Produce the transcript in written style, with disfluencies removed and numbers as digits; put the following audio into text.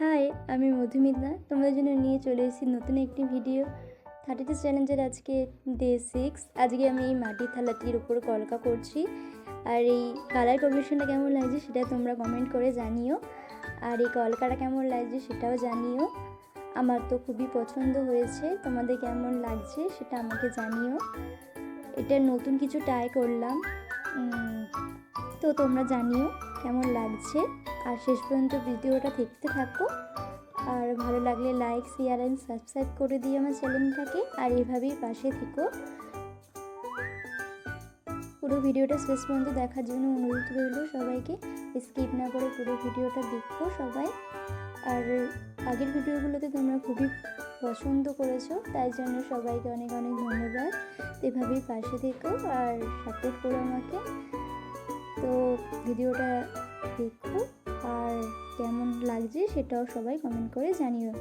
High, আমি মধুমিতা। তোমাদের জন্য নিয়ে চলে এসেছি নতুন একটি ভিডিও। 30 চ্যালেঞ্জের আজকে ডে 6। আজকে আমি এই মাটির থালাটির উপর কলকা করছি। আর এই কালার কম্বিনেশনটা কেমন লাগছে সেটা তোমরা কমেন্ট করে জানিও। আর এই কলকাটা কেমন লাগছে সেটাও জানিও। আমার তো খুবই পছন্দ হয়েছে, তোমাদের কেমন লাগছে সেটা আমাকে জানিও। এটা নতুন কিছু ট্রাই করলাম, তো তোমরা জানিও কেমন লাগছে। আর শেষ পর্যন্ত ভিডিওটা দেখতে থাকো। আর ভালো লাগলে লাইক, শেয়ার অ্যান্ড সাবস্ক্রাইব করে দিও আমার চ্যানেলটাকে। আর এভাবেই পাশে থেকো। পুরো ভিডিওটা শেষ পর্যন্ত দেখার জন্য অনুরোধ রইল সবাইকে। স্কিপ না করে পুরো ভিডিওটা দেখো সবাই। আর আগের ভিডিওগুলোতে তোমরা খুবই পছন্দ করেছো, তাই জন্য সবাইকে অনেক অনেক ধন্যবাদ। এভাবেই পাশে থেকো আর সাপোর্ট করো আমাকে। তো ভিডিওটা দেখো আর কেমন লাগছে সেটাও সবাই কমেন্ট করে জানিও।